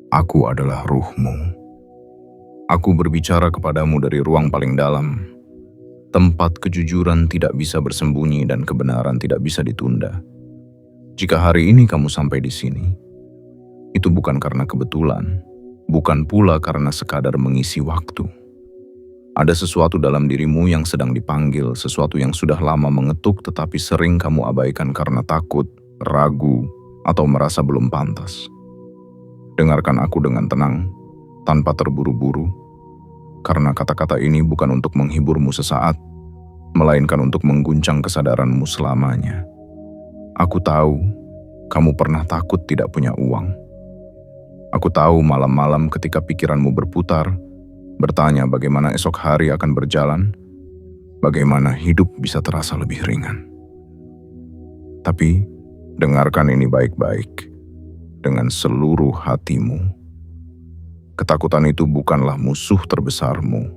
Aku adalah ruhmu. Aku berbicara kepadamu dari ruang paling dalam, tempat kejujuran tidak bisa bersembunyi dan kebenaran tidak bisa ditunda. Jika hari ini kamu sampai di sini, itu bukan karena kebetulan, bukan pula karena sekadar mengisi waktu. Ada sesuatu dalam dirimu yang sedang dipanggil, sesuatu yang sudah lama mengetuk tetapi sering kamu abaikan karena takut, ragu, atau merasa belum pantas. Dengarkan aku dengan tenang, tanpa terburu-buru, karena kata-kata ini bukan untuk menghiburmu sesaat, melainkan untuk mengguncang kesadaranmu selamanya. Aku tahu, kamu pernah takut tidak punya uang. Aku tahu malam-malam ketika pikiranmu berputar, bertanya bagaimana esok hari akan berjalan, bagaimana hidup bisa terasa lebih ringan. Tapi, dengarkan ini baik-baik, dengan seluruh hatimu. Ketakutan itu bukanlah musuh terbesarmu.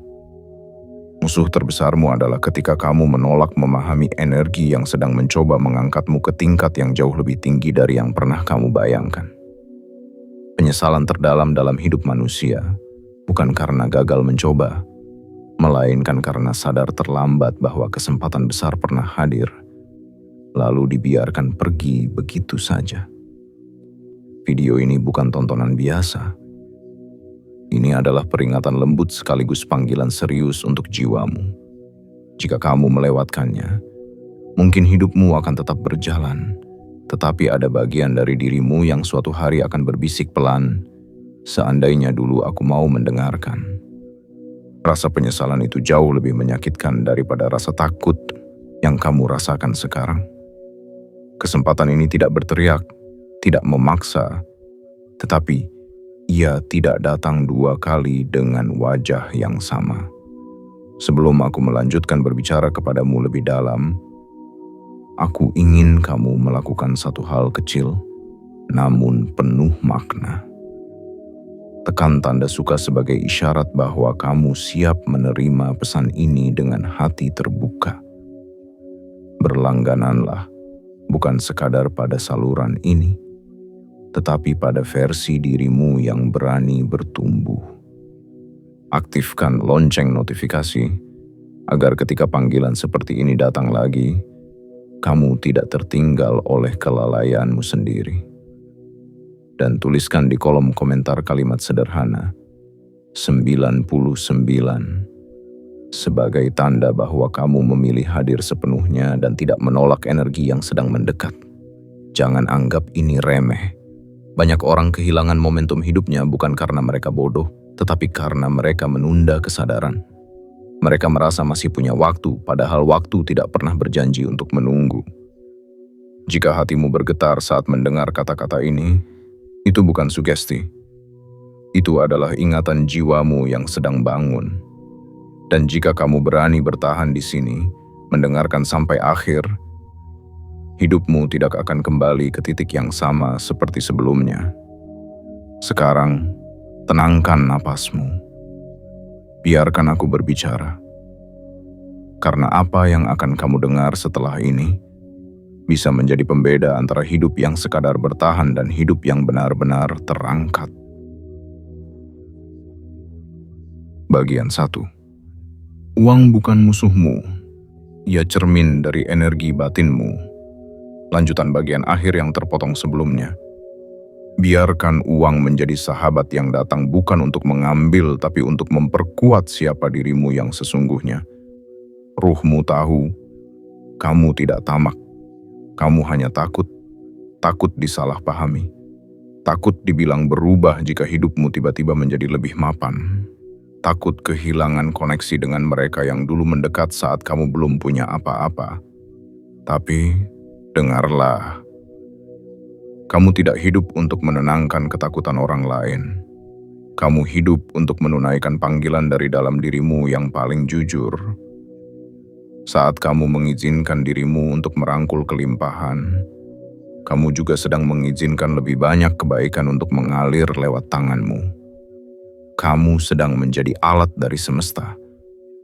Musuh terbesarmu adalah ketika kamu menolak memahami energi yang sedang mencoba mengangkatmu ke tingkat yang jauh lebih tinggi dari yang pernah kamu bayangkan. Penyesalan terdalam dalam hidup manusia bukan karena gagal mencoba, melainkan karena sadar terlambat bahwa kesempatan besar pernah hadir, lalu dibiarkan pergi begitu saja. Video ini bukan tontonan biasa. Ini adalah peringatan lembut sekaligus panggilan serius untuk jiwamu. Jika kamu melewatkannya, mungkin hidupmu akan tetap berjalan, tetapi ada bagian dari dirimu yang suatu hari akan berbisik pelan, seandainya dulu aku mau mendengarkan. Rasa penyesalan itu jauh lebih menyakitkan daripada rasa takut yang kamu rasakan sekarang. Kesempatan ini tidak berteriak, tidak memaksa, tetapi ia tidak datang dua kali dengan wajah yang sama. Sebelum aku melanjutkan berbicara kepadamu lebih dalam, aku ingin kamu melakukan satu hal kecil, namun penuh makna. Tekan tanda suka sebagai isyarat bahwa kamu siap menerima pesan ini dengan hati terbuka. Berlanggananlah, bukan sekadar pada saluran ini, tetapi pada versi dirimu yang berani bertumbuh. Aktifkan lonceng notifikasi, agar ketika panggilan seperti ini datang lagi, kamu tidak tertinggal oleh kelalaianmu sendiri. Dan tuliskan di kolom komentar kalimat sederhana, 99, sebagai tanda bahwa kamu memilih hadir sepenuhnya dan tidak menolak energi yang sedang mendekat. Jangan anggap ini remeh. Banyak orang kehilangan momentum hidupnya bukan karena mereka bodoh, tetapi karena mereka menunda kesadaran. Mereka merasa masih punya waktu, padahal waktu tidak pernah berjanji untuk menunggu. Jika hatimu bergetar saat mendengar kata-kata ini, itu bukan sugesti. Itu adalah ingatan jiwamu yang sedang bangun. Dan jika kamu berani bertahan di sini, mendengarkan sampai akhir, hidupmu tidak akan kembali ke titik yang sama seperti sebelumnya. Sekarang, tenangkan napasmu. Biarkan aku berbicara. Karena apa yang akan kamu dengar setelah ini bisa menjadi pembeda antara hidup yang sekadar bertahan dan hidup yang benar-benar terangkat. Bagian 1. Uang bukan musuhmu. Ia cermin dari energi batinmu. Lanjutan bagian akhir yang terpotong sebelumnya. Biarkan uang menjadi sahabat yang datang bukan untuk mengambil, tapi untuk memperkuat siapa dirimu yang sesungguhnya. Ruhmu tahu, kamu tidak tamak. Kamu hanya takut disalahpahami. Takut dibilang berubah jika hidupmu tiba-tiba menjadi lebih mapan. Takut kehilangan koneksi dengan mereka yang dulu mendekat saat kamu belum punya apa-apa. Tapi, dengarlah. Kamu tidak hidup untuk menenangkan ketakutan orang lain. Kamu hidup untuk menunaikan panggilan dari dalam dirimu yang paling jujur. Saat kamu mengizinkan dirimu untuk merangkul kelimpahan, kamu juga sedang mengizinkan lebih banyak kebaikan untuk mengalir lewat tanganmu. Kamu sedang menjadi alat dari semesta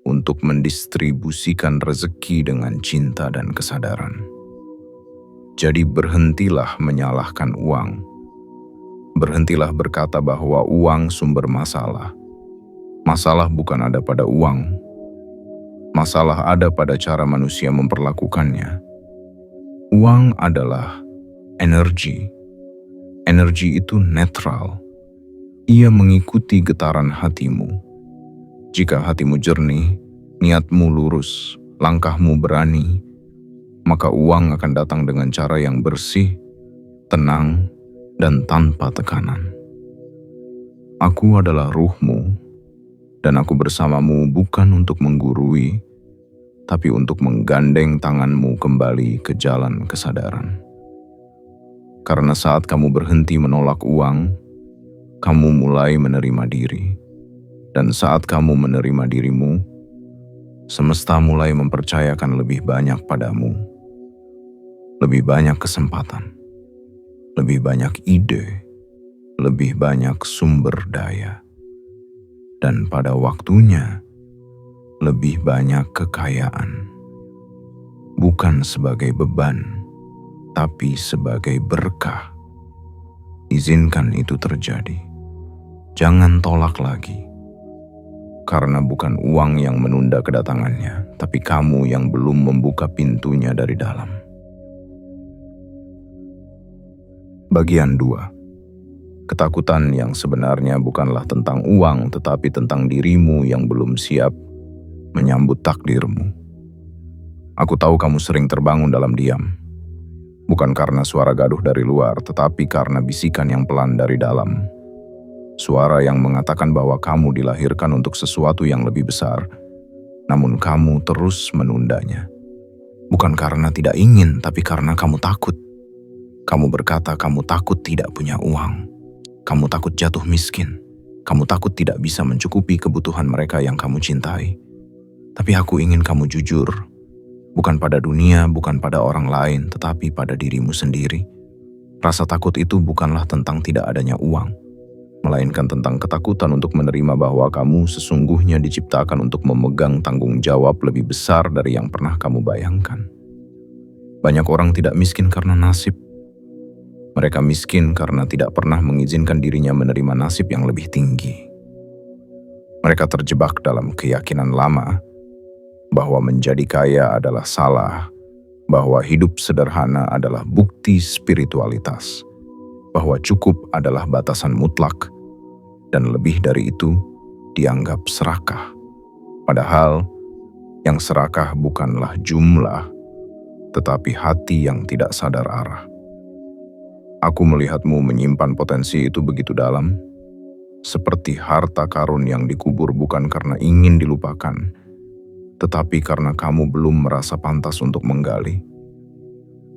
untuk mendistribusikan rezeki dengan cinta dan kesadaran. Jadi berhentilah menyalahkan uang. Berhentilah berkata bahwa uang sumber masalah. Masalah bukan ada pada uang. Masalah ada pada cara manusia memperlakukannya. Uang adalah energi. Energi itu netral. Ia mengikuti getaran hatimu. Jika hatimu jernih, niatmu lurus, langkahmu berani, maka uang akan datang dengan cara yang bersih, tenang, dan tanpa tekanan. Aku adalah ruhmu, dan aku bersamamu bukan untuk menggurui, tapi untuk menggandeng tanganmu kembali ke jalan kesadaran. Karena saat kamu berhenti menolak uang, kamu mulai menerima diri. Dan saat kamu menerima dirimu, semesta mulai mempercayakan lebih banyak padamu. Lebih banyak kesempatan, lebih banyak ide, lebih banyak sumber daya. Dan pada waktunya, lebih banyak kekayaan. Bukan sebagai beban, tapi sebagai berkah. Izinkan itu terjadi. Jangan tolak lagi. Karena bukan uang yang menunda kedatangannya, tapi kamu yang belum membuka pintunya dari dalam. Bagian 2. Ketakutan yang sebenarnya bukanlah tentang uang, tetapi tentang dirimu yang belum siap menyambut takdirmu. Aku tahu kamu sering terbangun dalam diam. Bukan karena suara gaduh dari luar, tetapi karena bisikan yang pelan dari dalam. Suara yang mengatakan bahwa kamu dilahirkan untuk sesuatu yang lebih besar, namun kamu terus menundanya. Bukan karena tidak ingin, tapi karena kamu takut. Kamu berkata kamu takut tidak punya uang. Kamu takut jatuh miskin. Kamu takut tidak bisa mencukupi kebutuhan mereka yang kamu cintai. Tapi aku ingin kamu jujur. Bukan pada dunia, bukan pada orang lain, tetapi pada dirimu sendiri. Rasa takut itu bukanlah tentang tidak adanya uang, melainkan tentang ketakutan untuk menerima bahwa kamu sesungguhnya diciptakan untuk memegang tanggung jawab lebih besar dari yang pernah kamu bayangkan. Banyak orang tidak miskin karena nasib. Mereka miskin karena tidak pernah mengizinkan dirinya menerima nasib yang lebih tinggi. Mereka terjebak dalam keyakinan lama bahwa menjadi kaya adalah salah, bahwa hidup sederhana adalah bukti spiritualitas, bahwa cukup adalah batasan mutlak, dan lebih dari itu dianggap serakah. Padahal yang serakah bukanlah jumlah, tetapi hati yang tidak sadar arah. Aku melihatmu menyimpan potensi itu begitu dalam, seperti harta karun yang dikubur bukan karena ingin dilupakan, tetapi karena kamu belum merasa pantas untuk menggali.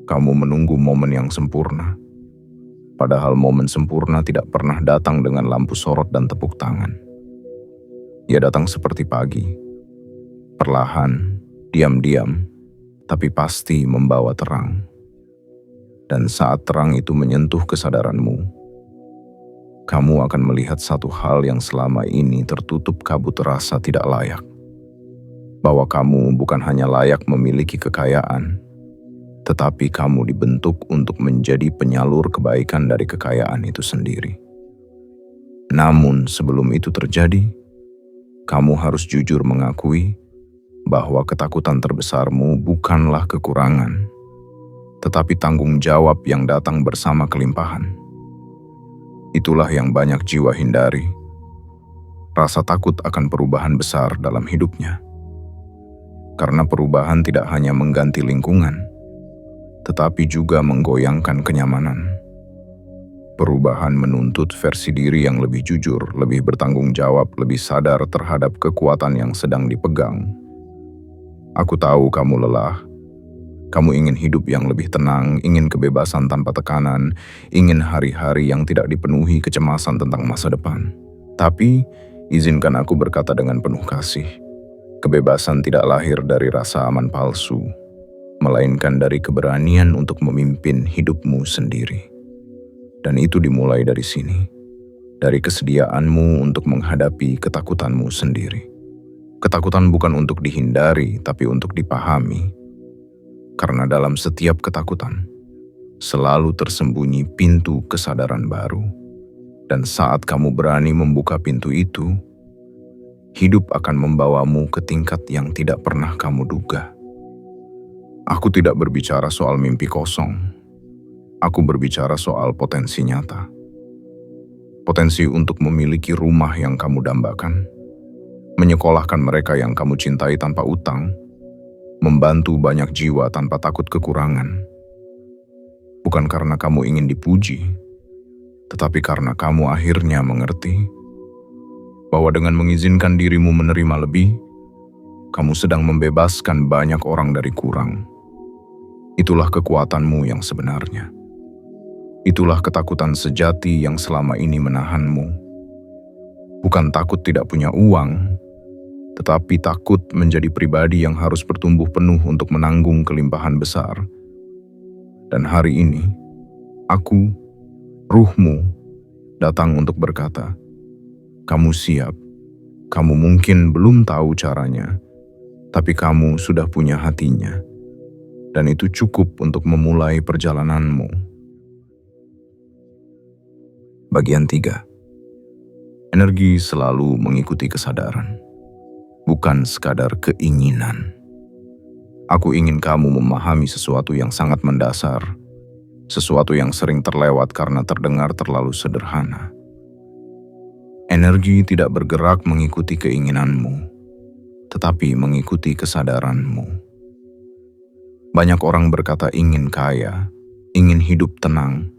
Kamu menunggu momen yang sempurna, padahal momen sempurna tidak pernah datang dengan lampu sorot dan tepuk tangan. Ia datang seperti pagi, perlahan, diam-diam, tapi pasti membawa terang. Dan saat terang itu menyentuh kesadaranmu, kamu akan melihat satu hal yang selama ini tertutup kabut rasa tidak layak. Bahwa kamu bukan hanya layak memiliki kekayaan, tetapi kamu dibentuk untuk menjadi penyalur kebaikan dari kekayaan itu sendiri. Namun sebelum itu terjadi, kamu harus jujur mengakui bahwa ketakutan terbesarmu bukanlah kekurangan, tetapi tanggung jawab yang datang bersama kelimpahan. Itulah yang banyak jiwa hindari, rasa takut akan perubahan besar dalam hidupnya. Karena perubahan tidak hanya mengganti lingkungan, tetapi juga menggoyangkan kenyamanan. Perubahan menuntut versi diri yang lebih jujur, lebih bertanggung jawab, lebih sadar terhadap kekuatan yang sedang dipegang. Aku tahu kamu lelah. Kamu ingin hidup yang lebih tenang, ingin kebebasan tanpa tekanan, ingin hari-hari yang tidak dipenuhi kecemasan tentang masa depan. Tapi, izinkan aku berkata dengan penuh kasih. Kebebasan tidak lahir dari rasa aman palsu, melainkan dari keberanian untuk memimpin hidupmu sendiri. Dan itu dimulai dari sini, dari kesediaanmu untuk menghadapi ketakutanmu sendiri. Ketakutan bukan untuk dihindari, tapi untuk dipahami. Karena dalam setiap ketakutan, selalu tersembunyi pintu kesadaran baru. Dan saat kamu berani membuka pintu itu, hidup akan membawamu ke tingkat yang tidak pernah kamu duga. Aku tidak berbicara soal mimpi kosong. Aku berbicara soal potensi nyata. Potensi untuk memiliki rumah yang kamu dambakan, menyekolahkan mereka yang kamu cintai tanpa utang, membantu banyak jiwa tanpa takut kekurangan. Bukan karena kamu ingin dipuji, tetapi karena kamu akhirnya mengerti bahwa dengan mengizinkan dirimu menerima lebih, kamu sedang membebaskan banyak orang dari kurang. Itulah kekuatanmu yang sebenarnya. Itulah ketakutan sejati yang selama ini menahanmu. Bukan takut tidak punya uang, tetapi takut menjadi pribadi yang harus bertumbuh penuh untuk menanggung kelimpahan besar. Dan hari ini, aku, ruhmu, datang untuk berkata, kamu siap. Kamu mungkin belum tahu caranya, tapi kamu sudah punya hatinya. Dan itu cukup untuk memulai perjalananmu. Bagian 3. Energi selalu mengikuti kesadaran, bukan sekadar keinginan. Aku ingin kamu memahami sesuatu yang sangat mendasar, sesuatu yang sering terlewat karena terdengar terlalu sederhana. Energi tidak bergerak mengikuti keinginanmu, tetapi mengikuti kesadaranmu. Banyak orang berkata ingin kaya, ingin hidup tenang,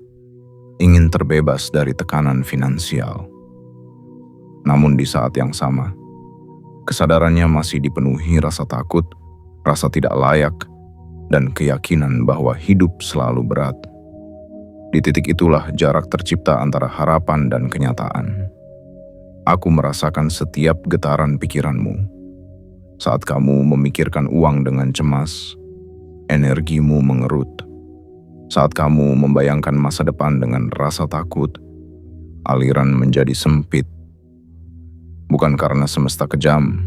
ingin terbebas dari tekanan finansial. Namun di saat yang sama, kesadarannya masih dipenuhi rasa takut, rasa tidak layak, dan keyakinan bahwa hidup selalu berat. Di titik itulah jarak tercipta antara harapan dan kenyataan. Aku merasakan setiap getaran pikiranmu. Saat kamu memikirkan uang dengan cemas, energimu mengerut. Saat kamu membayangkan masa depan dengan rasa takut, aliran menjadi sempit. Bukan karena semesta kejam,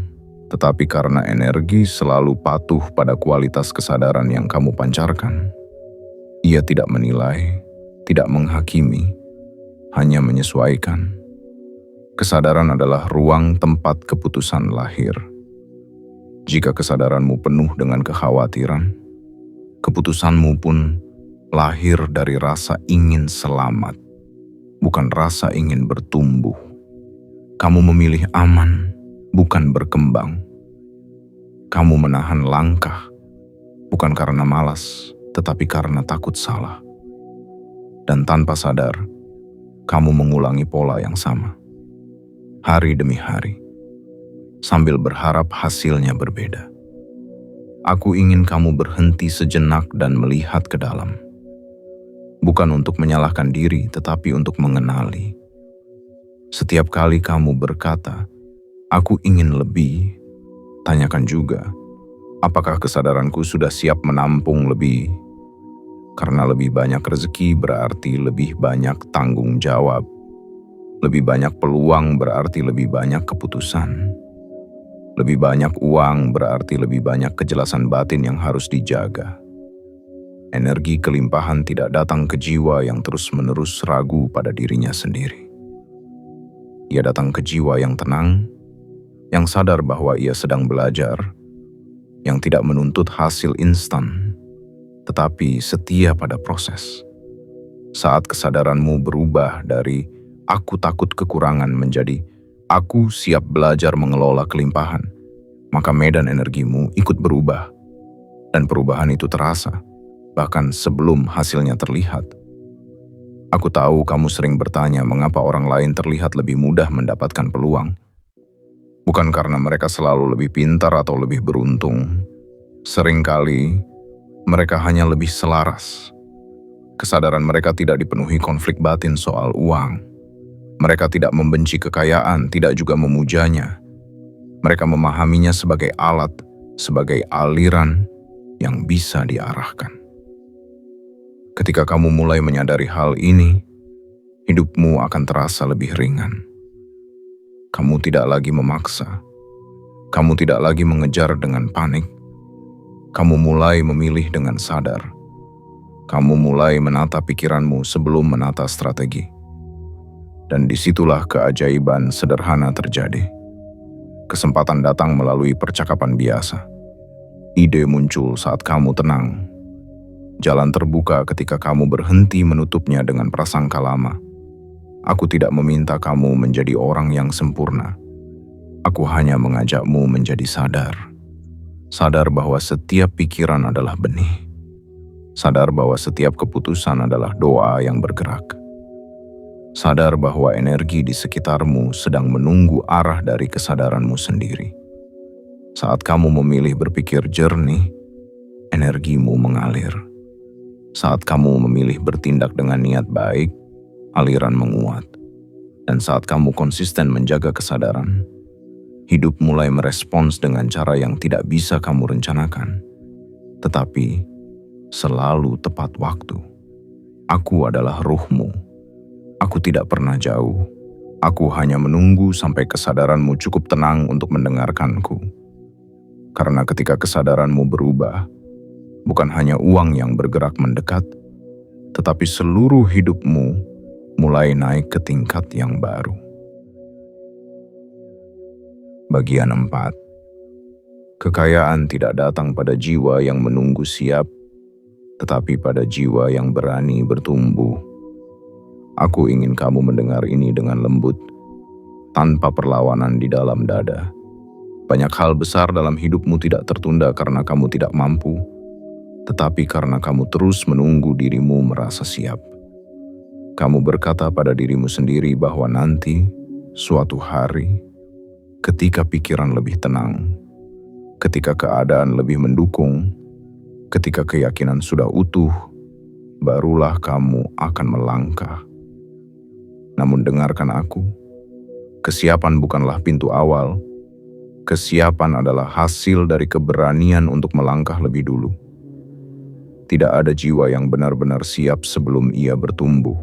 tetapi karena energi selalu patuh pada kualitas kesadaran yang kamu pancarkan. Ia tidak menilai, tidak menghakimi, hanya menyesuaikan. Kesadaran adalah ruang tempat keputusan lahir. Jika kesadaranmu penuh dengan kekhawatiran, keputusanmu pun lahir dari rasa ingin selamat, bukan rasa ingin bertumbuh. Kamu memilih aman, bukan berkembang. Kamu menahan langkah, bukan karena malas, tetapi karena takut salah. Dan tanpa sadar, kamu mengulangi pola yang sama, hari demi hari, sambil berharap hasilnya berbeda. Aku ingin kamu berhenti sejenak dan melihat ke dalam. Bukan untuk menyalahkan diri, tetapi untuk mengenali. Setiap kali kamu berkata, aku ingin lebih, tanyakan juga, apakah kesadaranku sudah siap menampung lebih? Karena lebih banyak rezeki berarti lebih banyak tanggung jawab. Lebih banyak peluang berarti lebih banyak keputusan. Lebih banyak uang berarti lebih banyak kejelasan batin yang harus dijaga. Energi kelimpahan tidak datang ke jiwa yang terus-menerus ragu pada dirinya sendiri. Ia datang ke jiwa yang tenang, yang sadar bahwa ia sedang belajar, yang tidak menuntut hasil instan, tetapi setia pada proses. Saat kesadaranmu berubah dari aku takut kekurangan menjadi aku siap belajar mengelola kelimpahan, maka medan energimu ikut berubah. Dan perubahan itu terasa, bahkan sebelum hasilnya terlihat. Aku tahu kamu sering bertanya mengapa orang lain terlihat lebih mudah mendapatkan peluang. Bukan karena mereka selalu lebih pintar atau lebih beruntung. Seringkali, mereka hanya lebih selaras. Kesadaran mereka tidak dipenuhi konflik batin soal uang. Mereka tidak membenci kekayaan, tidak juga memujanya. Mereka memahaminya sebagai alat, sebagai aliran yang bisa diarahkan. Ketika kamu mulai menyadari hal ini, hidupmu akan terasa lebih ringan. Kamu tidak lagi memaksa. Kamu tidak lagi mengejar dengan panik. Kamu mulai memilih dengan sadar. Kamu mulai menata pikiranmu sebelum menata strategi. Dan disitulah keajaiban sederhana terjadi. Kesempatan datang melalui percakapan biasa. Ide muncul saat kamu tenang. Jalan terbuka ketika kamu berhenti menutupnya dengan prasangka lama. Aku tidak meminta kamu menjadi orang yang sempurna. Aku hanya mengajakmu menjadi sadar. Sadar bahwa setiap pikiran adalah benih. Sadar bahwa setiap keputusan adalah doa yang bergerak. Sadar bahwa energi di sekitarmu sedang menunggu arah dari kesadaranmu sendiri. Saat kamu memilih berpikir jernih, energimu mengalir. Saat kamu memilih bertindak dengan niat baik, aliran menguat. Dan saat kamu konsisten menjaga kesadaran, hidup mulai merespons dengan cara yang tidak bisa kamu rencanakan, tetapi selalu tepat waktu. Aku adalah ruhmu. Aku tidak pernah jauh. Aku hanya menunggu sampai kesadaranmu cukup tenang untuk mendengarkanku. Karena ketika kesadaranmu berubah, bukan hanya uang yang bergerak mendekat, tetapi seluruh hidupmu mulai naik ke tingkat yang baru. Bagian 4. Kekayaan tidak datang pada jiwa yang menunggu siap, tetapi pada jiwa yang berani bertumbuh. Aku ingin kamu mendengar ini dengan lembut, tanpa perlawanan di dalam dada. Banyak hal besar dalam hidupmu tidak tertunda karena kamu tidak mampu, tetapi karena kamu terus menunggu dirimu merasa siap. Kamu berkata pada dirimu sendiri bahwa nanti, suatu hari, ketika pikiran lebih tenang, ketika keadaan lebih mendukung, ketika keyakinan sudah utuh, barulah kamu akan melangkah. Namun dengarkan aku, kesiapan bukanlah pintu awal. Kesiapan adalah hasil dari keberanian untuk melangkah lebih dulu. Tidak ada jiwa yang benar-benar siap sebelum ia bertumbuh.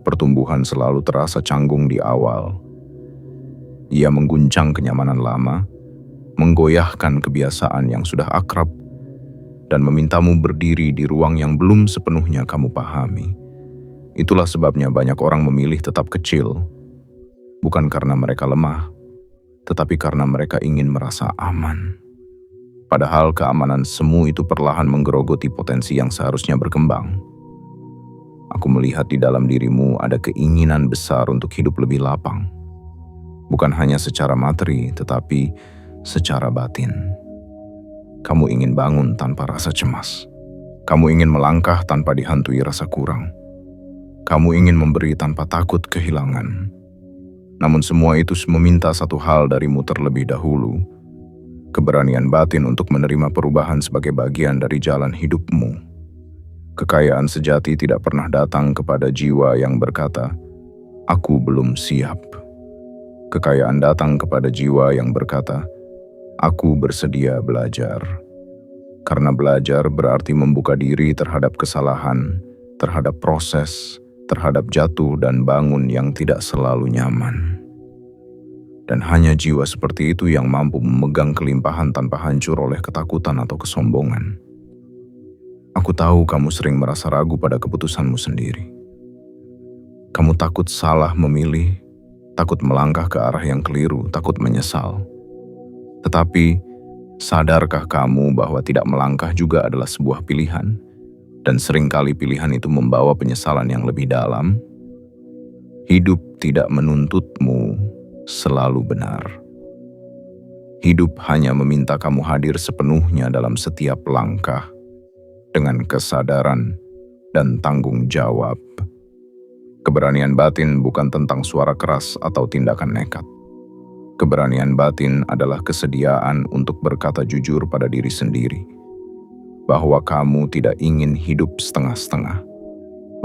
Pertumbuhan selalu terasa canggung di awal. Ia mengguncang kenyamanan lama, menggoyahkan kebiasaan yang sudah akrab, dan memintamu berdiri di ruang yang belum sepenuhnya kamu pahami. Itulah sebabnya banyak orang memilih tetap kecil, bukan karena mereka lemah, tetapi karena mereka ingin merasa aman. Padahal keamanan semu itu perlahan menggerogoti potensi yang seharusnya berkembang. Aku melihat di dalam dirimu ada keinginan besar untuk hidup lebih lapang. Bukan hanya secara materi, tetapi secara batin. Kamu ingin bangun tanpa rasa cemas. Kamu ingin melangkah tanpa dihantui rasa kurang. Kamu ingin memberi tanpa takut kehilangan. Namun semua itu meminta satu hal darimu terlebih dahulu. Keberanian batin untuk menerima perubahan sebagai bagian dari jalan hidupmu. Kekayaan sejati tidak pernah datang kepada jiwa yang berkata, "Aku belum siap." Kekayaan datang kepada jiwa yang berkata, "Aku bersedia belajar." Karena belajar berarti membuka diri terhadap kesalahan, terhadap proses, terhadap jatuh dan bangun yang tidak selalu nyaman. Dan hanya jiwa seperti itu yang mampu memegang kelimpahan tanpa hancur oleh ketakutan atau kesombongan. Aku tahu kamu sering merasa ragu pada keputusanmu sendiri. Kamu takut salah memilih, takut melangkah ke arah yang keliru, takut menyesal. Tetapi, sadarkah kamu bahwa tidak melangkah juga adalah sebuah pilihan? Dan seringkali pilihan itu membawa penyesalan yang lebih dalam. Hidup tidak menuntutmu selalu benar. Hidup hanya meminta kamu hadir sepenuhnya dalam setiap langkah, dengan kesadaran dan tanggung jawab. Keberanian batin bukan tentang suara keras atau tindakan nekat. Keberanian batin adalah kesediaan untuk berkata jujur pada diri sendiri. Bahwa kamu tidak ingin hidup setengah-setengah.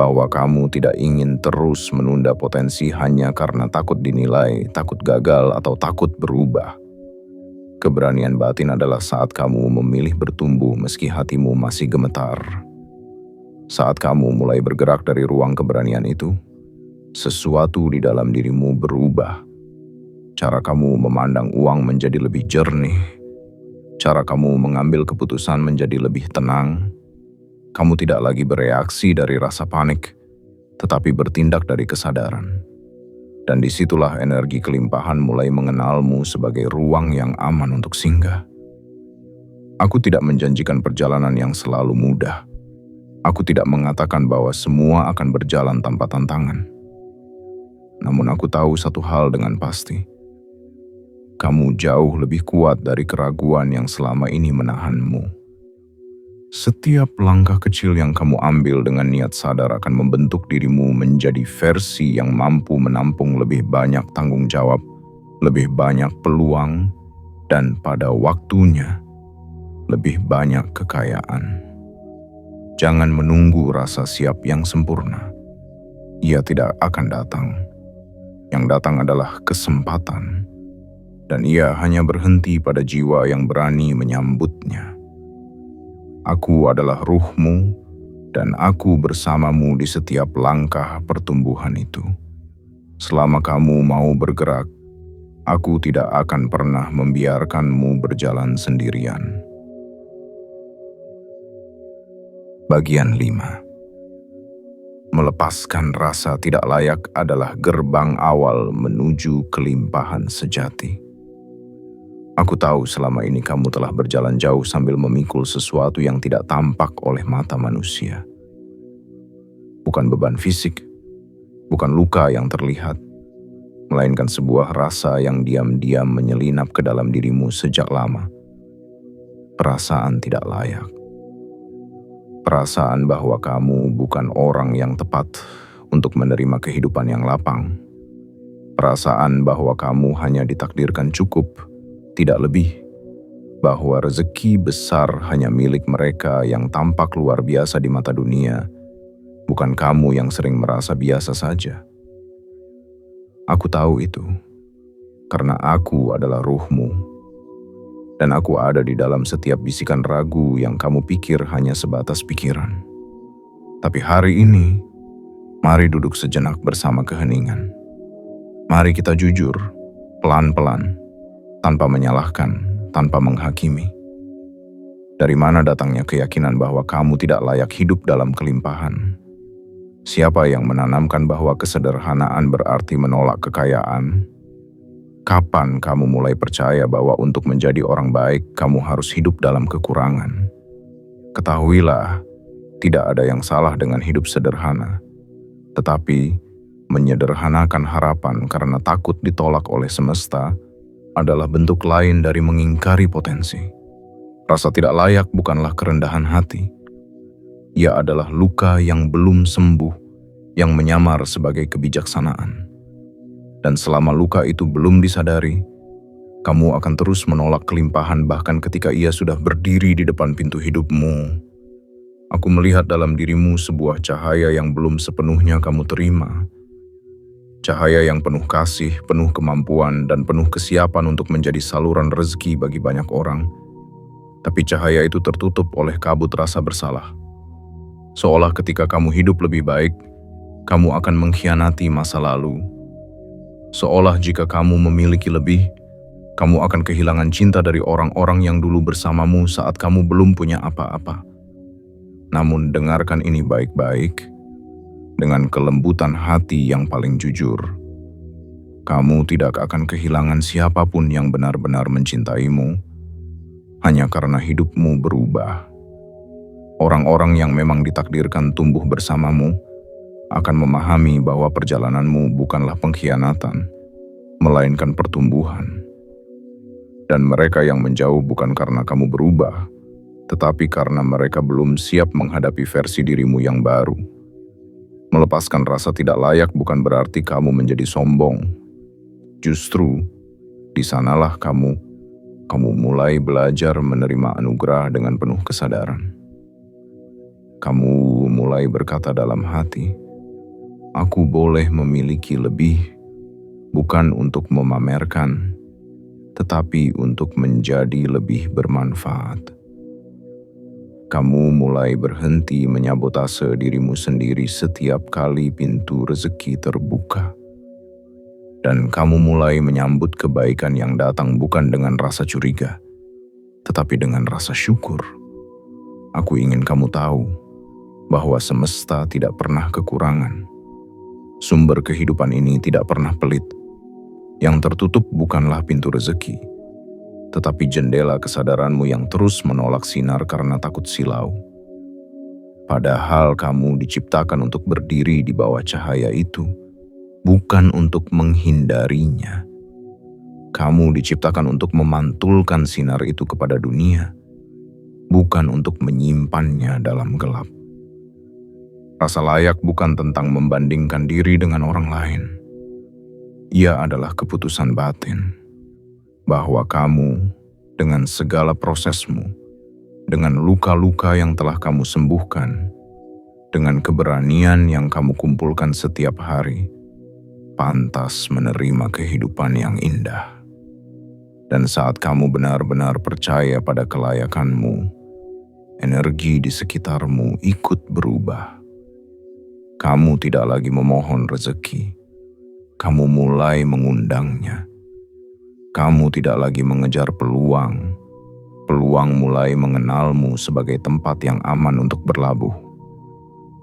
Bahwa kamu tidak ingin terus menunda potensi hanya karena takut dinilai, takut gagal, atau takut berubah. Keberanian batin adalah saat kamu memilih bertumbuh meski hatimu masih gemetar. Saat kamu mulai bergerak dari ruang keberanian itu, sesuatu di dalam dirimu berubah. Cara kamu memandang uang menjadi lebih jernih. Cara kamu mengambil keputusan menjadi lebih tenang. Kamu tidak lagi bereaksi dari rasa panik, tetapi bertindak dari kesadaran. Dan disitulah energi kelimpahan mulai mengenalmu sebagai ruang yang aman untuk singgah. Aku tidak menjanjikan perjalanan yang selalu mudah. Aku tidak mengatakan bahwa semua akan berjalan tanpa tantangan. Namun aku tahu satu hal dengan pasti. Kamu jauh lebih kuat dari keraguan yang selama ini menahanmu. Setiap langkah kecil yang kamu ambil dengan niat sadar akan membentuk dirimu menjadi versi yang mampu menampung lebih banyak tanggung jawab, lebih banyak peluang, dan pada waktunya lebih banyak kekayaan. Jangan menunggu rasa siap yang sempurna. Ia tidak akan datang. Yang datang adalah kesempatan, dan ia hanya berhenti pada jiwa yang berani menyambutnya. Aku adalah ruhmu, dan aku bersamamu di setiap langkah pertumbuhan itu. Selama kamu mau bergerak, aku tidak akan pernah membiarkanmu berjalan sendirian. Bagian 5. Melepaskan rasa tidak layak adalah gerbang awal menuju kelimpahan sejati. Aku tahu selama ini kamu telah berjalan jauh sambil memikul sesuatu yang tidak tampak oleh mata manusia. Bukan beban fisik, bukan luka yang terlihat, melainkan sebuah rasa yang diam-diam menyelinap ke dalam dirimu sejak lama. Perasaan tidak layak. Perasaan bahwa kamu bukan orang yang tepat untuk menerima kehidupan yang lapang. Perasaan bahwa kamu hanya ditakdirkan cukup, tidak lebih, bahwa rezeki besar hanya milik mereka yang tampak luar biasa di mata dunia, bukan kamu yang sering merasa biasa saja. Aku tahu itu, karena aku adalah ruhmu, dan aku ada di dalam setiap bisikan ragu yang kamu pikir hanya sebatas pikiran. Tapi hari ini, mari duduk sejenak bersama keheningan. Mari kita jujur, pelan-pelan, tanpa menyalahkan, tanpa menghakimi. Dari mana datangnya keyakinan bahwa kamu tidak layak hidup dalam kelimpahan? Siapa yang menanamkan bahwa kesederhanaan berarti menolak kekayaan? Kapan kamu mulai percaya bahwa untuk menjadi orang baik, kamu harus hidup dalam kekurangan? Ketahuilah, tidak ada yang salah dengan hidup sederhana. Tetapi, menyederhanakan harapan karena takut ditolak oleh semesta adalah bentuk lain dari mengingkari potensi. Rasa tidak layak bukanlah kerendahan hati. Ia adalah luka yang belum sembuh, yang menyamar sebagai kebijaksanaan. Dan selama luka itu belum disadari, kamu akan terus menolak kelimpahan bahkan ketika ia sudah berdiri di depan pintu hidupmu. Aku melihat dalam dirimu sebuah cahaya yang belum sepenuhnya kamu terima. Cahaya yang penuh kasih, penuh kemampuan, dan penuh kesiapan untuk menjadi saluran rezeki bagi banyak orang. Tapi cahaya itu tertutup oleh kabut rasa bersalah. Seolah ketika kamu hidup lebih baik, kamu akan mengkhianati masa lalu. Seolah jika kamu memiliki lebih, kamu akan kehilangan cinta dari orang-orang yang dulu bersamamu saat kamu belum punya apa-apa. Namun dengarkan ini baik-baik. Dengan kelembutan hati yang paling jujur, kamu tidak akan kehilangan siapapun yang benar-benar mencintaimu, hanya karena hidupmu berubah. Orang-orang yang memang ditakdirkan tumbuh bersamamu akan memahami bahwa perjalananmu bukanlah pengkhianatan, melainkan pertumbuhan. Dan mereka yang menjauh bukan karena kamu berubah, tetapi karena mereka belum siap menghadapi versi dirimu yang baru. Melepaskan rasa tidak layak bukan berarti kamu menjadi sombong. Justru, di sanalah kamu mulai belajar menerima anugerah dengan penuh kesadaran. Kamu mulai berkata dalam hati, aku boleh memiliki lebih, bukan untuk memamerkan, tetapi untuk menjadi lebih bermanfaat. Kamu mulai berhenti menyabotase dirimu sendiri setiap kali pintu rezeki terbuka. Dan kamu mulai menyambut kebaikan yang datang bukan dengan rasa curiga, tetapi dengan rasa syukur. Aku ingin kamu tahu bahwa semesta tidak pernah kekurangan. Sumber kehidupan ini tidak pernah pelit. Yang tertutup bukanlah pintu rezeki, tetapi jendela kesadaranmu yang terus menolak sinar karena takut silau. Padahal kamu diciptakan untuk berdiri di bawah cahaya itu, bukan untuk menghindarinya. Kamu diciptakan untuk memantulkan sinar itu kepada dunia, bukan untuk menyimpannya dalam gelap. Rasa layak bukan tentang membandingkan diri dengan orang lain. Ia adalah keputusan batin bahwa kamu, dengan segala prosesmu, dengan luka-luka yang telah kamu sembuhkan, dengan keberanian yang kamu kumpulkan setiap hari, pantas menerima kehidupan yang indah. Dan saat kamu benar-benar percaya pada kelayakanmu, energi di sekitarmu ikut berubah. Kamu tidak lagi memohon rezeki, kamu mulai mengundangnya. Kamu tidak lagi mengejar peluang, peluang mulai mengenalmu sebagai tempat yang aman untuk berlabuh.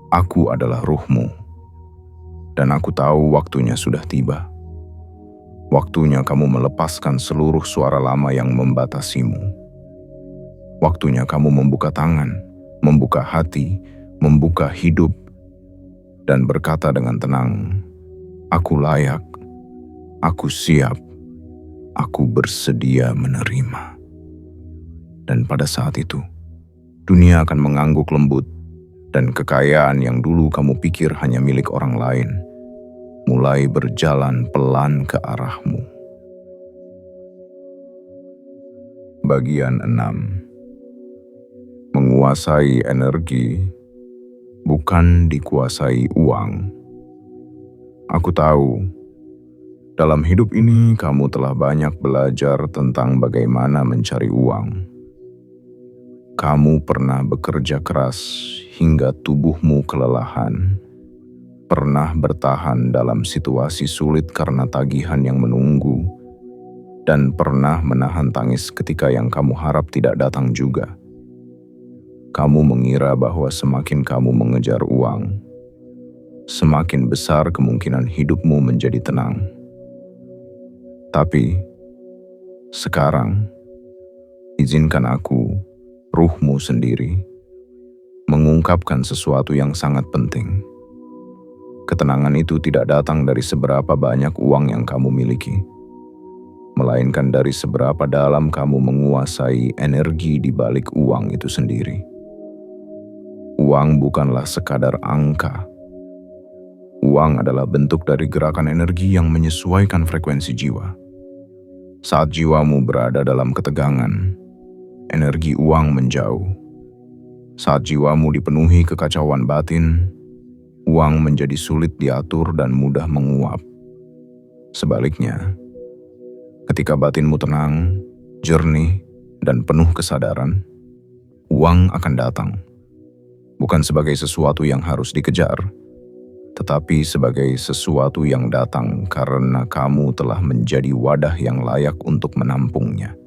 Aku adalah ruhmu, dan aku tahu waktunya sudah tiba. Waktunya kamu melepaskan seluruh suara lama yang membatasimu. Waktunya kamu membuka tangan, membuka hati, membuka hidup, dan berkata dengan tenang, "Aku layak, aku siap, aku bersedia menerima." Dan pada saat itu, dunia akan mengangguk lembut, dan kekayaan yang dulu kamu pikir hanya milik orang lain, mulai berjalan pelan ke arahmu. Bagian 6. Menguasai energi bukan dikuasai uang. Aku tahu, dalam hidup ini kamu telah banyak belajar tentang bagaimana mencari uang. Kamu pernah bekerja keras hingga tubuhmu kelelahan, pernah bertahan dalam situasi sulit karena tagihan yang menunggu, dan pernah menahan tangis ketika yang kamu harap tidak datang juga. Kamu mengira bahwa semakin kamu mengejar uang, semakin besar kemungkinan hidupmu menjadi tenang. Tapi, sekarang, izinkan aku, ruhmu sendiri, mengungkapkan sesuatu yang sangat penting. Ketenangan itu tidak datang dari seberapa banyak uang yang kamu miliki, melainkan dari seberapa dalam kamu menguasai energi di balik uang itu sendiri. Uang bukanlah sekadar angka. Uang adalah bentuk dari gerakan energi yang menyesuaikan frekuensi jiwa. Saat jiwamu berada dalam ketegangan, energi uang menjauh. Saat jiwamu dipenuhi kekacauan batin, uang menjadi sulit diatur dan mudah menguap. Sebaliknya, ketika batinmu tenang, jernih, dan penuh kesadaran, uang akan datang. Bukan sebagai sesuatu yang harus dikejar, tetapi sebagai sesuatu yang datang karena kamu telah menjadi wadah yang layak untuk menampungnya.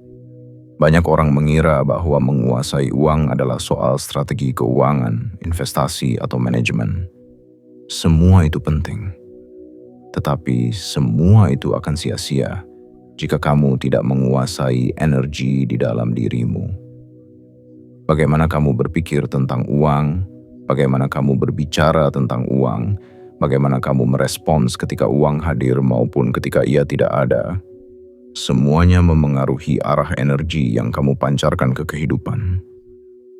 Banyak orang mengira bahwa menguasai uang adalah soal strategi keuangan, investasi, atau manajemen. Semua itu penting, tetapi semua itu akan sia-sia jika kamu tidak menguasai energi di dalam dirimu. Bagaimana kamu berpikir tentang uang, bagaimana kamu berbicara tentang uang, bagaimana kamu merespons ketika uang hadir maupun ketika ia tidak ada, semuanya memengaruhi arah energi yang kamu pancarkan ke kehidupan.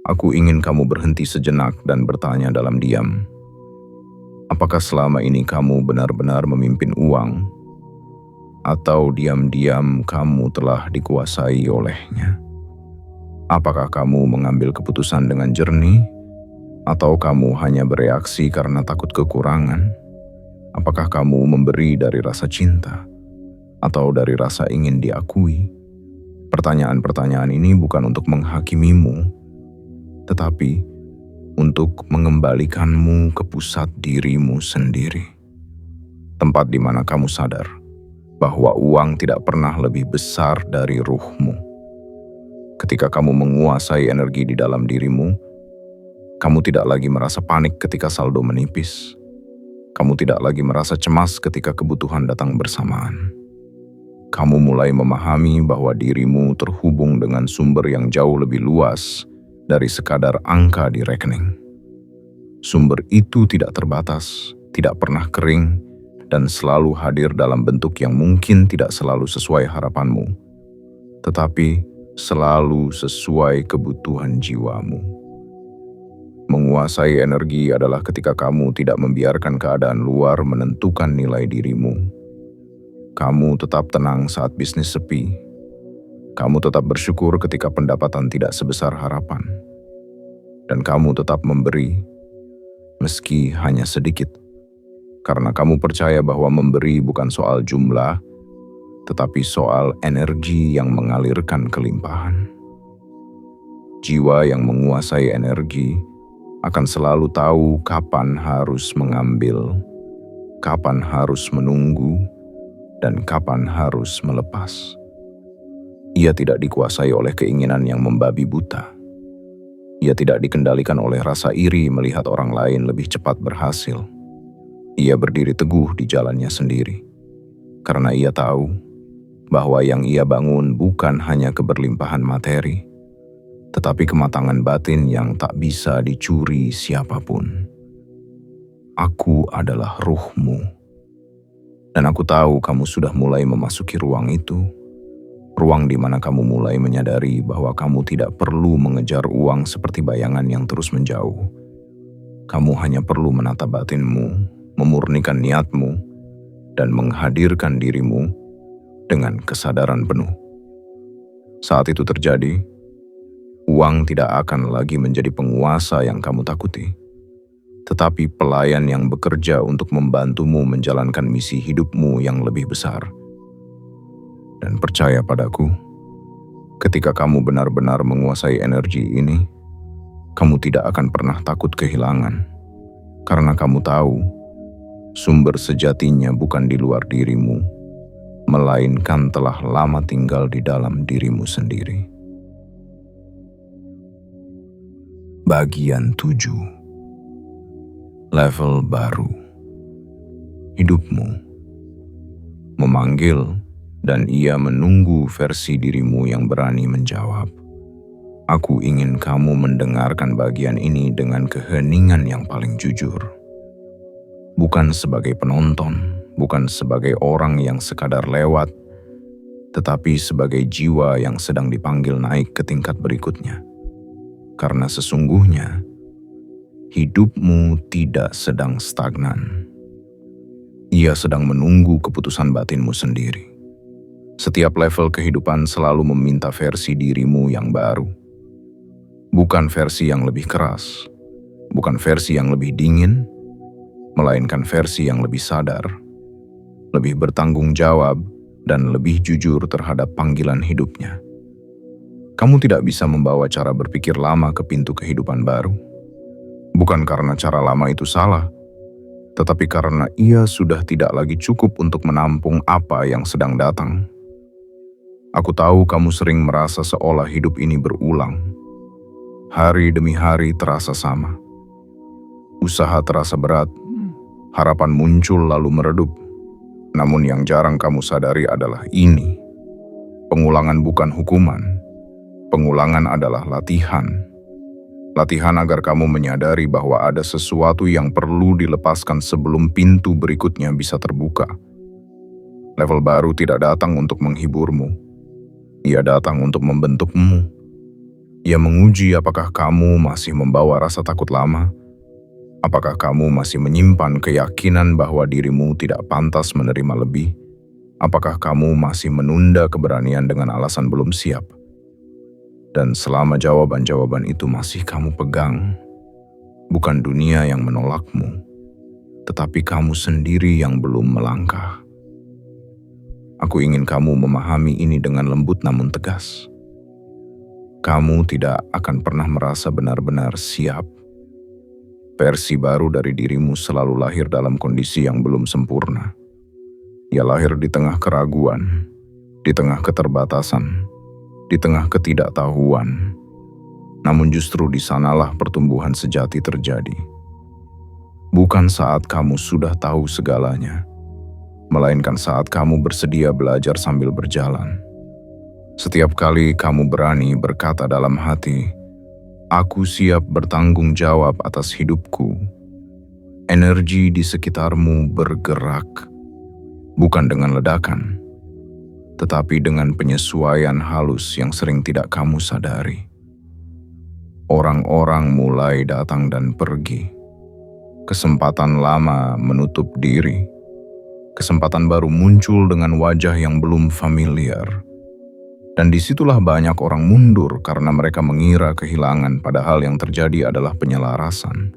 Aku ingin kamu berhenti sejenak dan bertanya dalam diam. Apakah selama ini kamu benar-benar memimpin uang? Atau diam-diam kamu telah dikuasai olehnya? Apakah kamu mengambil keputusan dengan jernih? Atau kamu hanya bereaksi karena takut kekurangan? Apakah kamu memberi dari rasa cinta? Atau dari rasa ingin diakui? Pertanyaan-pertanyaan ini bukan untuk menghakimimu, tetapi untuk mengembalikanmu ke pusat dirimu sendiri. Tempat di mana kamu sadar bahwa uang tidak pernah lebih besar dari ruhmu. Ketika kamu menguasai energi di dalam dirimu, kamu tidak lagi merasa panik ketika saldo menipis. Kamu tidak lagi merasa cemas ketika kebutuhan datang bersamaan. Kamu mulai memahami bahwa dirimu terhubung dengan sumber yang jauh lebih luas dari sekadar angka di rekening. Sumber itu tidak terbatas, tidak pernah kering, dan selalu hadir dalam bentuk yang mungkin tidak selalu sesuai harapanmu, tetapi selalu sesuai kebutuhan jiwamu. Menguasai energi adalah ketika kamu tidak membiarkan keadaan luar menentukan nilai dirimu. Kamu tetap tenang saat bisnis sepi. Kamu tetap bersyukur ketika pendapatan tidak sebesar harapan. Dan kamu tetap memberi, meski hanya sedikit. Karena kamu percaya bahwa memberi bukan soal jumlah, tetapi soal energi yang mengalirkan kelimpahan. Jiwa yang menguasai energi akan selalu tahu kapan harus mengambil, kapan harus menunggu, dan kapan harus melepas. Ia tidak dikuasai oleh keinginan yang membabi buta. Ia tidak dikendalikan oleh rasa iri melihat orang lain lebih cepat berhasil. Ia berdiri teguh di jalannya sendiri, karena ia tahu bahwa yang ia bangun bukan hanya keberlimpahan materi, tetapi kematangan batin yang tak bisa dicuri siapapun. Aku adalah ruhmu, dan aku tahu kamu sudah mulai memasuki ruang itu, ruang di mana kamu mulai menyadari bahwa kamu tidak perlu mengejar uang seperti bayangan yang terus menjauh. Kamu hanya perlu menata batinmu, memurnikan niatmu, dan menghadirkan dirimu dengan kesadaran penuh. Saat itu terjadi, uang tidak akan lagi menjadi penguasa yang kamu takuti, tetapi pelayan yang bekerja untuk membantumu menjalankan misi hidupmu yang lebih besar. Dan percaya padaku, ketika kamu benar-benar menguasai energi ini, kamu tidak akan pernah takut kehilangan, karena kamu tahu sumber sejatinya bukan di luar dirimu, melainkan telah lama tinggal di dalam dirimu sendiri. Bagian 7. Level baru. Hidupmu memanggil, dan ia menunggu versi dirimu yang berani menjawab. Aku ingin kamu mendengarkan bagian ini dengan keheningan yang paling jujur. Bukan sebagai penonton, bukan sebagai orang yang sekadar lewat, tetapi sebagai jiwa yang sedang dipanggil naik ke tingkat berikutnya. Karena sesungguhnya, hidupmu tidak sedang stagnan. Ia sedang menunggu keputusan batinmu sendiri. Setiap level kehidupan selalu meminta versi dirimu yang baru. Bukan versi yang lebih keras, bukan versi yang lebih dingin, melainkan versi yang lebih sadar, lebih bertanggung jawab, dan lebih jujur terhadap panggilan hidupnya. Kamu tidak bisa membawa cara berpikir lama ke pintu kehidupan baru. Bukan karena cara lama itu salah, tetapi karena ia sudah tidak lagi cukup untuk menampung apa yang sedang datang. Aku tahu kamu sering merasa seolah hidup ini berulang. Hari demi hari terasa sama. Usaha terasa berat, harapan muncul lalu meredup. Namun yang jarang kamu sadari adalah ini. Pengulangan bukan hukuman. Pengulangan adalah latihan. Latihan agar kamu menyadari bahwa ada sesuatu yang perlu dilepaskan sebelum pintu berikutnya bisa terbuka. Level baru tidak datang untuk menghiburmu. Ia datang untuk membentukmu. Ia menguji apakah kamu masih membawa rasa takut lama. Apakah kamu masih menyimpan keyakinan bahwa dirimu tidak pantas menerima lebih? Apakah kamu masih menunda keberanian dengan alasan belum siap? Dan selama jawaban-jawaban itu masih kamu pegang, bukan dunia yang menolakmu, tetapi kamu sendiri yang belum melangkah. Aku ingin kamu memahami ini dengan lembut namun tegas. Kamu tidak akan pernah merasa benar-benar siap. Versi baru dari dirimu selalu lahir dalam kondisi yang belum sempurna. Ia lahir di tengah keraguan, di tengah keterbatasan, di tengah ketidaktahuan. Namun justru di sanalah pertumbuhan sejati terjadi. Bukan saat kamu sudah tahu segalanya, melainkan saat kamu bersedia belajar sambil berjalan. Setiap kali kamu berani berkata dalam hati, "Aku siap bertanggung jawab atas hidupku," energi di sekitarmu bergerak, bukan dengan ledakan, tetapi dengan penyesuaian halus yang sering tidak kamu sadari. Orang-orang mulai datang dan pergi. Kesempatan lama menutup diri. Kesempatan baru muncul dengan wajah yang belum familiar. Dan disitulah banyak orang mundur karena mereka mengira kehilangan, padahal yang terjadi adalah penyelarasan.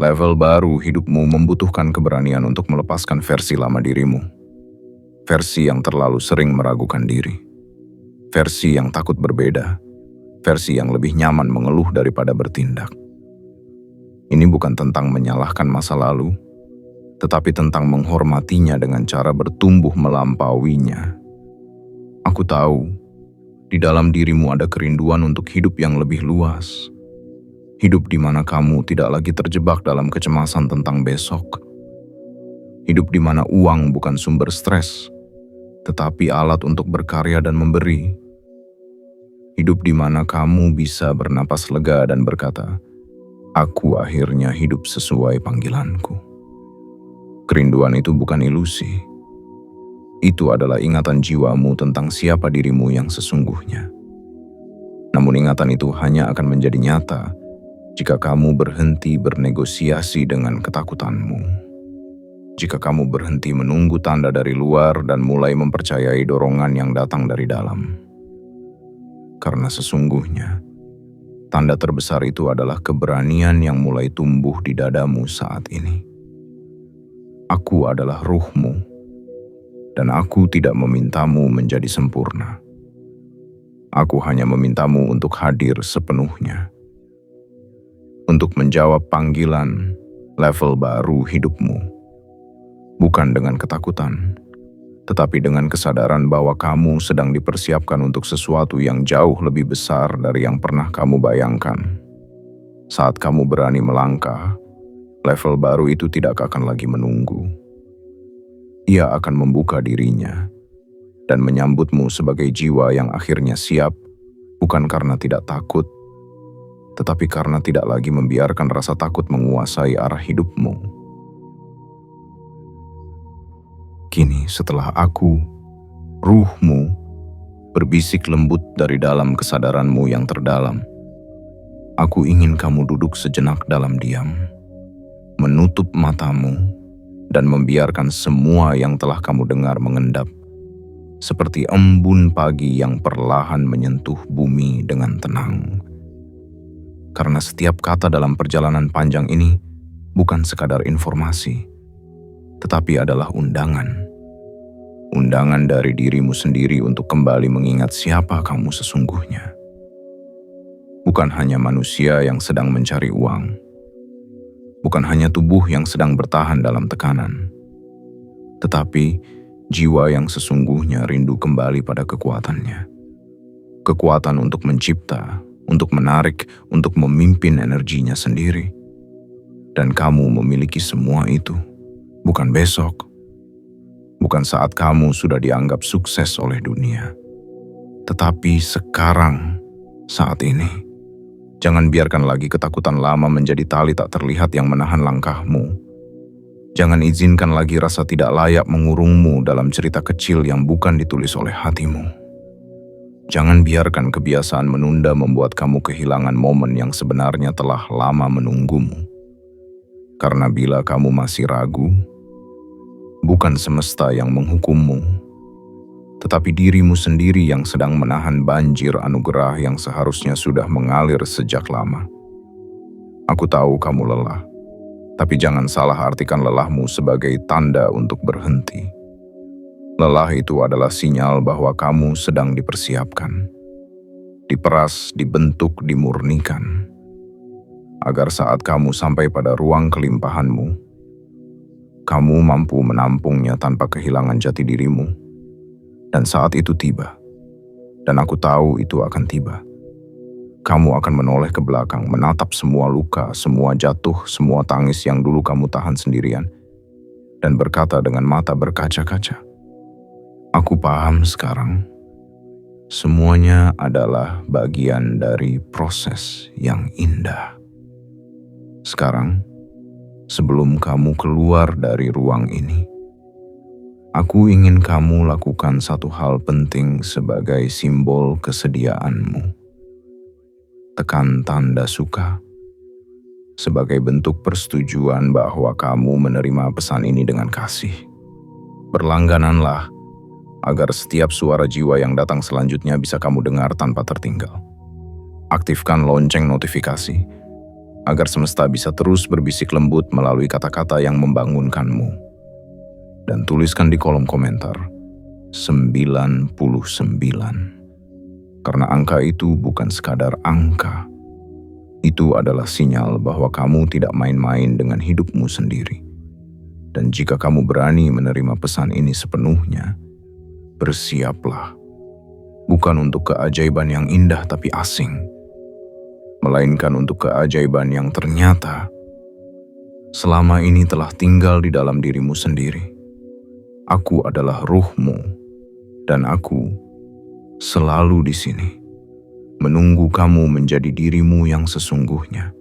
Level baru hidupmu membutuhkan keberanian untuk melepaskan versi lama dirimu. Versi yang terlalu sering meragukan diri. Versi yang takut berbeda. Versi yang lebih nyaman mengeluh daripada bertindak. Ini bukan tentang menyalahkan masa lalu, tetapi tentang menghormatinya dengan cara bertumbuh melampauinya. Aku tahu, di dalam dirimu ada kerinduan untuk hidup yang lebih luas. Hidup di mana kamu tidak lagi terjebak dalam kecemasan tentang besok. Hidup di mana uang bukan sumber stres, tetapi alat untuk berkarya dan memberi. Hidup di mana kamu bisa bernapas lega dan berkata, "Aku akhirnya hidup sesuai panggilanku." Kerinduan itu bukan ilusi. Itu adalah ingatan jiwamu tentang siapa dirimu yang sesungguhnya. Namun ingatan itu hanya akan menjadi nyata jika kamu berhenti bernegosiasi dengan ketakutanmu. Jika kamu berhenti menunggu tanda dari luar dan mulai mempercayai dorongan yang datang dari dalam. Karena sesungguhnya, tanda terbesar itu adalah keberanian yang mulai tumbuh di dadamu saat ini. Aku adalah ruhmu, dan aku tidak memintamu menjadi sempurna. Aku hanya memintamu untuk hadir sepenuhnya. Untuk menjawab panggilan level baru hidupmu. Bukan dengan ketakutan, tetapi dengan kesadaran bahwa kamu sedang dipersiapkan untuk sesuatu yang jauh lebih besar dari yang pernah kamu bayangkan. Saat kamu berani melangkah, level baru itu tidak akan lagi menunggu. Ia akan membuka dirinya dan menyambutmu sebagai jiwa yang akhirnya siap, bukan karena tidak takut, tetapi karena tidak lagi membiarkan rasa takut menguasai arah hidupmu. Kini setelah aku, ruhmu, berbisik lembut dari dalam kesadaranmu yang terdalam, aku ingin kamu duduk sejenak dalam diam, menutup matamu, dan membiarkan semua yang telah kamu dengar mengendap, seperti embun pagi yang perlahan menyentuh bumi dengan tenang. Karena setiap kata dalam perjalanan panjang ini bukan sekadar informasi, tetapi adalah undangan. Undangan dari dirimu sendiri untuk kembali mengingat siapa kamu sesungguhnya. Bukan hanya manusia yang sedang mencari uang. Bukan hanya tubuh yang sedang bertahan dalam tekanan. Tetapi jiwa yang sesungguhnya rindu kembali pada kekuatannya. Kekuatan untuk mencipta, untuk menarik, untuk memimpin energinya sendiri. Dan kamu memiliki semua itu. Bukan besok. Bukan saat kamu sudah dianggap sukses oleh dunia. Tetapi sekarang, saat ini. Jangan biarkan lagi ketakutan lama menjadi tali tak terlihat yang menahan langkahmu. Jangan izinkan lagi rasa tidak layak mengurungmu dalam cerita kecil yang bukan ditulis oleh hatimu. Jangan biarkan kebiasaan menunda membuat kamu kehilangan momen yang sebenarnya telah lama menunggumu. Karena bila kamu masih ragu, bukan semesta yang menghukummu, tetapi dirimu sendiri yang sedang menahan banjir anugerah yang seharusnya sudah mengalir sejak lama. Aku tahu kamu lelah, tapi jangan salah artikan lelahmu sebagai tanda untuk berhenti. Lelah itu adalah sinyal bahwa kamu sedang dipersiapkan, diperas, dibentuk, dimurnikan, agar saat kamu sampai pada ruang kelimpahanmu, kamu mampu menampungnya tanpa kehilangan jati dirimu. Dan saat itu tiba. Dan aku tahu itu akan tiba. Kamu akan menoleh ke belakang, menatap semua luka, semua jatuh, semua tangis yang dulu kamu tahan sendirian, dan berkata dengan mata berkaca-kaca, "Aku paham sekarang. Semuanya adalah bagian dari proses yang indah." Sekarang, sebelum kamu keluar dari ruang ini, aku ingin kamu lakukan satu hal penting sebagai simbol kesediaanmu. Tekan tanda suka sebagai bentuk persetujuan bahwa kamu menerima pesan ini dengan kasih. Berlanggananlah agar setiap suara jiwa yang datang selanjutnya bisa kamu dengar tanpa tertinggal. Aktifkan lonceng notifikasi agar semesta bisa terus berbisik lembut melalui kata-kata yang membangunkanmu. Dan tuliskan di kolom komentar 99. Karena angka itu bukan sekadar angka. Itu adalah sinyal bahwa kamu tidak main-main dengan hidupmu sendiri. Dan jika kamu berani menerima pesan ini sepenuhnya, bersiaplah. Bukan untuk keajaiban yang indah tapi asing, melainkan untuk keajaiban yang ternyata selama ini telah tinggal di dalam dirimu sendiri. Aku adalah ruhmu, dan aku selalu di sini, menunggu kamu menjadi dirimu yang sesungguhnya.